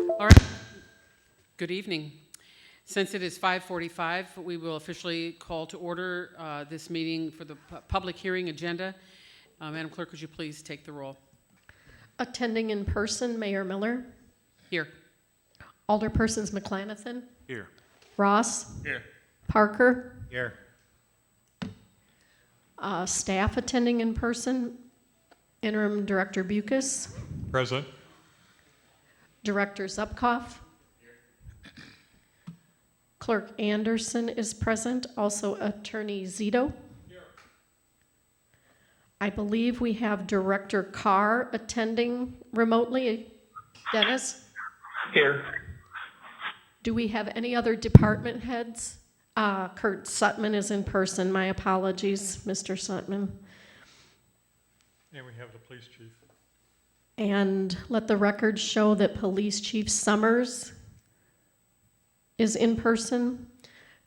All right. Good evening. Since it is 5:45, we will officially call to order this meeting for the public hearing agenda. Madam Clerk, would you please take the roll? Attending in person, Mayor Miller. Here. Alderpersons McClanathan. Here. Ross. Here. Parker. Here. Staff attending in person, Interim Director Bucas. Present. Director Zupkoff. Clerk Anderson is present, also Attorney Zito. Here. I believe we have Director Carr attending remotely. Dennis? Here. Do we have any other department heads? Kurt Sutman is in person. My apologies, Mr. Sutman. And we have the police chief. And let the record show that Police Chief Summers is in person.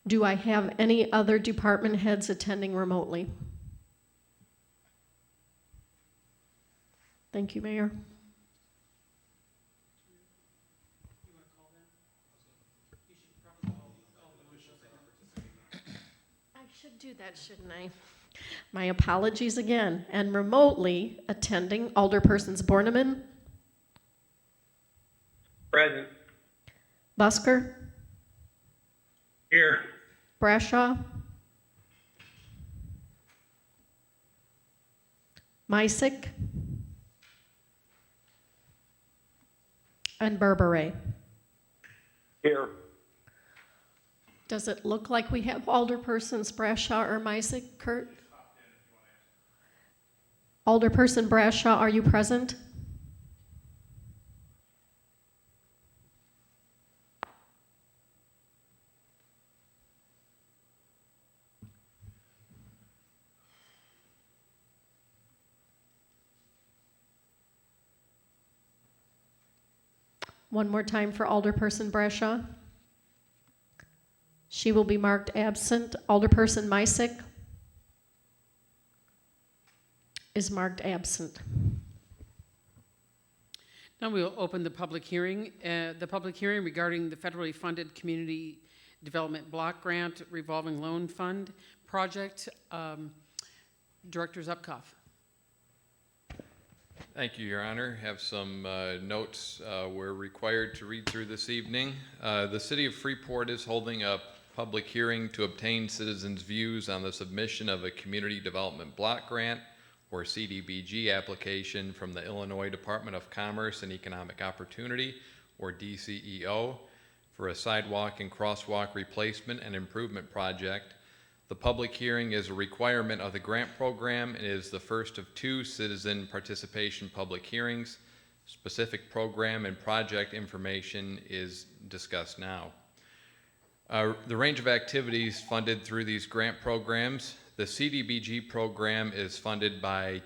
Do I have any other department heads attending remotely? Thank you, Mayor. I should do that, shouldn't I? My apologies again. And remotely attending, Alderpersons Borneman, Present. Busker, Here. Brashaw, Mysick, and Berberay. Here. Does it look like we have Alderpersons Brashaw or Mysick, Kurt? Alderperson Brashaw, are you present? One more time for Alderperson Brashaw. She will be marked absent. Alderperson Mysick is marked absent. Now we will open the public hearing. The public hearing regarding the federally funded Community Development Block Grant Revolving Loan Fund project. Director Zupkoff. Thank you, Your Honor. Have some notes we're required to read through this evening. The City of Freeport is holding a public hearing to obtain citizens' views on the submission of a Community Development Block Grant, or CDBG, application from the Illinois Department of Commerce and Economic Opportunity, or DCEO, for a sidewalk and crosswalk replacement and improvement project. The public hearing is a requirement of the grant program and is the first of two citizen participation public hearings. Specific program and project information is discussed now. The range of activities funded through these grant programs. The CDBG program is funded by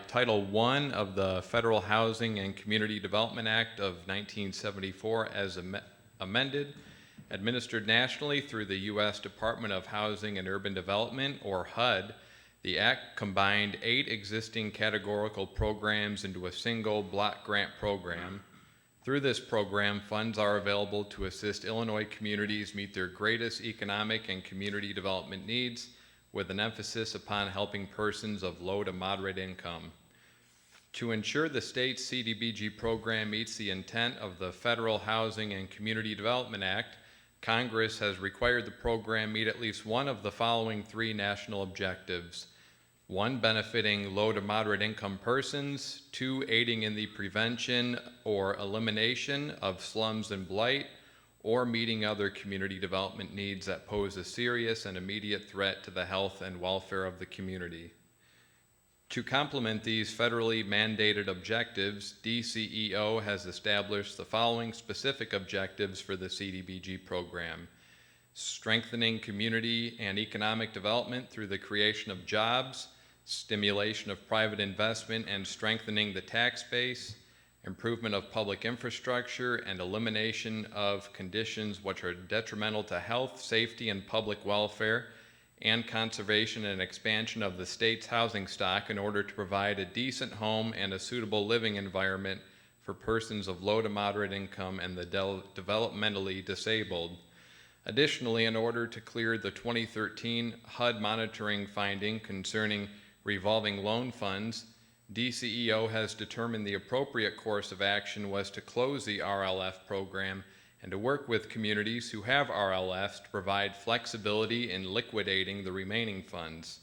Title I of the Federal Housing and Community Development Act of 1974 as amended, administered nationally through the U.S. Department of Housing and Urban Development, or HUD. The Act combined 8 existing categorical programs into a single block grant program. Through this program, funds are available to assist Illinois communities meet their greatest economic and community development needs, with an emphasis upon helping persons of low to moderate income. To ensure the state's CDBG program meets the intent of the Federal Housing and Community Development Act, Congress has required the program meet at least one of the following 3 national objectives. 1, benefiting low to moderate income persons. 2, aiding in the prevention or elimination of slums and blight, or meeting other community development needs that pose a serious and immediate threat to the health and welfare of the community. To complement these federally mandated objectives, DCEO has established the following specific objectives for the CDBG program: strengthening community and economic development through the creation of jobs, stimulation of private investment and strengthening the tax base, improvement of public infrastructure, and elimination of conditions which are detrimental to health, safety, and public welfare, and conservation and expansion of the state's housing stock in order to provide a decent home and a suitable living environment for persons of low to moderate income and the developmentally disabled. Additionally, in order to clear the 2013 HUD monitoring finding concerning revolving loan funds, DCEO has determined the appropriate course of action was to close the RLF program and to work with communities who have RLFs to provide flexibility in liquidating the remaining funds.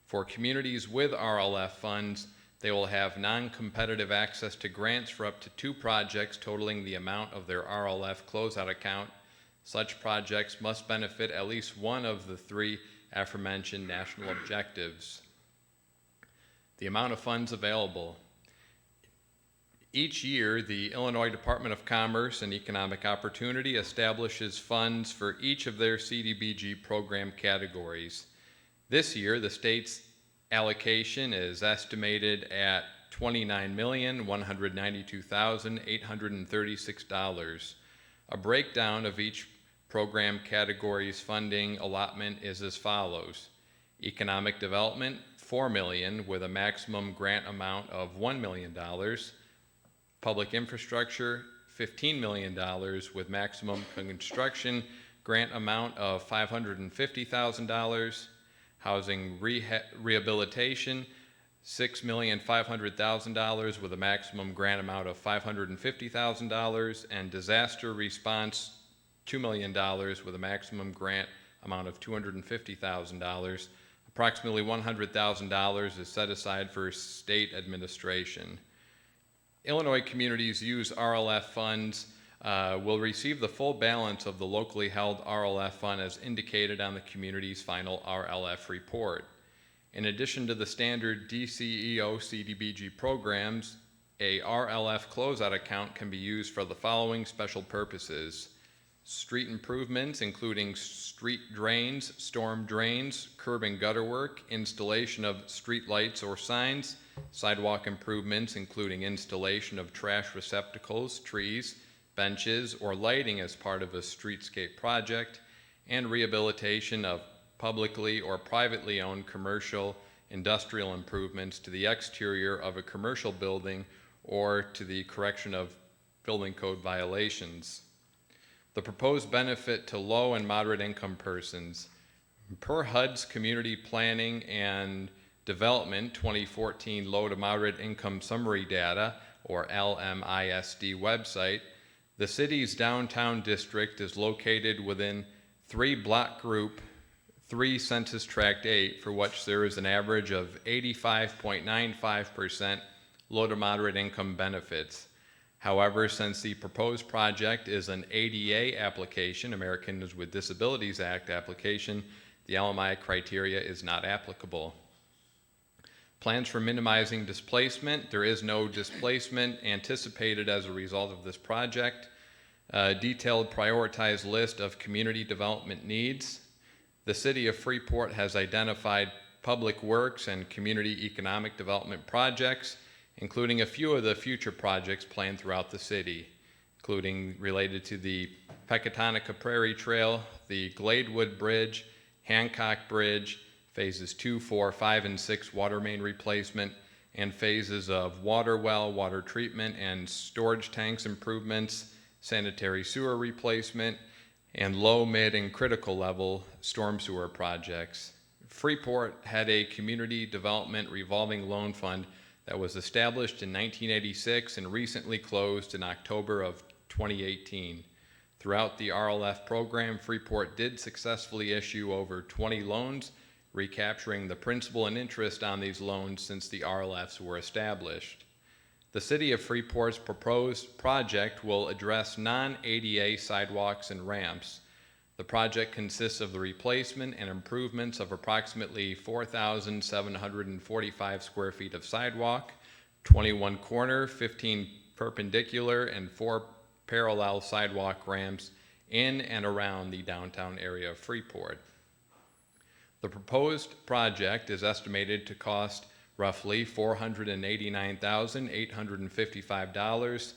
For communities with RLF funds, they will have non-competitive access to grants for up to 2 projects totaling the amount of their RLF closeout account. Such projects must benefit at least one of the 3 aforementioned national objectives. The amount of funds available. Each year, the Illinois Department of Commerce and Economic Opportunity establishes funds for each of their CDBG program categories. This year, the state's allocation is estimated at $29,192,836. A breakdown of each program category's funding allotment is as follows. Economic Development, $4 million with a maximum grant amount of $1 million. Public Infrastructure, $15 million with maximum construction grant amount of $550,000. Housing Rehabilitation, $6,500,000 with a maximum grant amount of $550,000, and Disaster Response, $2 million with a maximum grant amount of $250,000. Approximately $100,000 is set aside for state administration. Illinois communities use RLF funds will receive the full balance of the locally held RLF fund as indicated on the community's final RLF report. In addition to the standard DCEO CDBG programs, a RLF closeout account can be used for the following special purposes: street improvements, including street drains, storm drains, curb and gutter work, installation of street lights or signs, sidewalk improvements, including installation of trash receptacles, trees, benches, or lighting as part of a streetscape project, and rehabilitation of publicly or privately owned commercial industrial improvements to the exterior of a commercial building or to the correction of building code violations. The proposed benefit to low and moderate income persons. Per HUD's Community Planning and Development 2014 Low to Moderate Income Summary Data, or LMISD website, the city's downtown district is located within 3 block group 3 Census Tract 8, for which there is an average of 85.95% low to moderate income benefits. However, since the proposed project is an ADA application, Americans with Disabilities Act application, the LMI criteria is not applicable. Plans for minimizing displacement. There is no displacement anticipated as a result of this project. A detailed prioritized list of community development needs. The City of Freeport has identified public works and community economic development projects, including a few of the future projects planned throughout the city, including related to the Pecatonica Prairie Trail, the Gladewood Bridge, Hancock Bridge, phases 2, 4, 5, and 6 water main replacement, and phases of water well, water treatment, and storage tanks improvements, sanitary sewer replacement, and low, mid, and critical level storm sewer projects. Freeport had a community development revolving loan fund that was established in 1986 and recently closed in October of 2018. Throughout the RLF program, Freeport did successfully issue over 20 loans, recapturing the principal and interest on these loans since the RLFs were established. The City of Freeport's proposed project will address non-ADA sidewalks and ramps. The project consists of the replacement and improvements of approximately 4,745 square feet of sidewalk, 21 corner, 15 perpendicular, and 4 parallel sidewalk ramps in and around the downtown area of Freeport. The proposed project is estimated to cost roughly $489,855,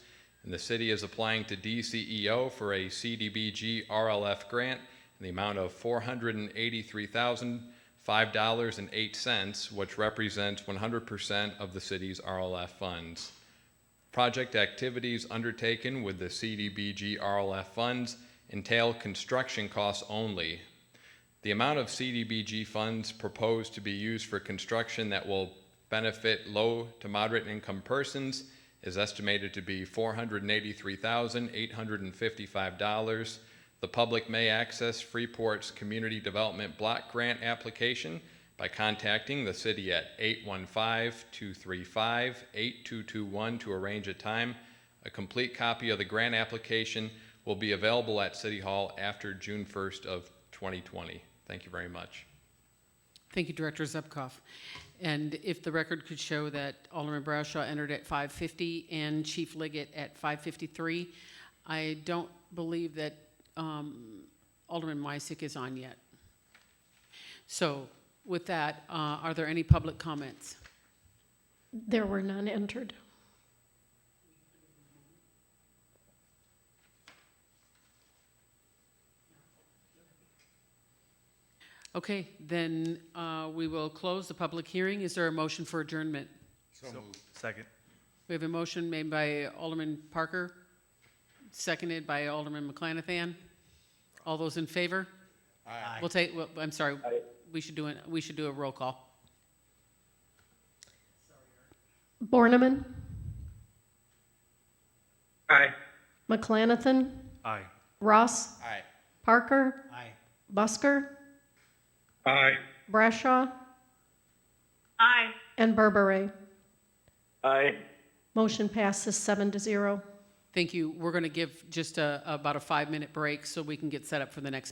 and the city is applying to DCEO for a CDBG RLF grant in the amount of $483,005.08, which represents 100% of the city's RLF funds. Project activities undertaken with the CDBG RLF funds entail construction costs only. The amount of CDBG funds proposed to be used for construction that will benefit low to moderate income persons is estimated to be $483,855. The public may access Freeport's Community Development Block Grant application by contacting the city at 815-235-8221 to arrange a time. A complete copy of the grant application will be available at City Hall after June 1st of 2020. Thank you very much. Thank you, Director Zupkoff. And if the record could show that Alderman Bradshaw entered at 5:50 and Chief Liggett at 5:53, I don't believe that Alderman Misick is on yet. So with that, are there any public comments? There were none entered. Okay, then we will close the public hearing. Is there a motion for adjournment? Second. We have a motion made by Alderman Parker, seconded by Alderman McClanathan. All those in favor? Aye. We'll take, well, I'm sorry, Aye. we should do a roll call. Borneman, Aye. McClanathan, Aye. Ross, Aye. Parker, Aye. Busker, Aye. Brashaw, Aye. and Berberay. Aye. Motion passes 7-0. Thank you. We're going to give just about a 5-minute break so we can get set up for the next meeting.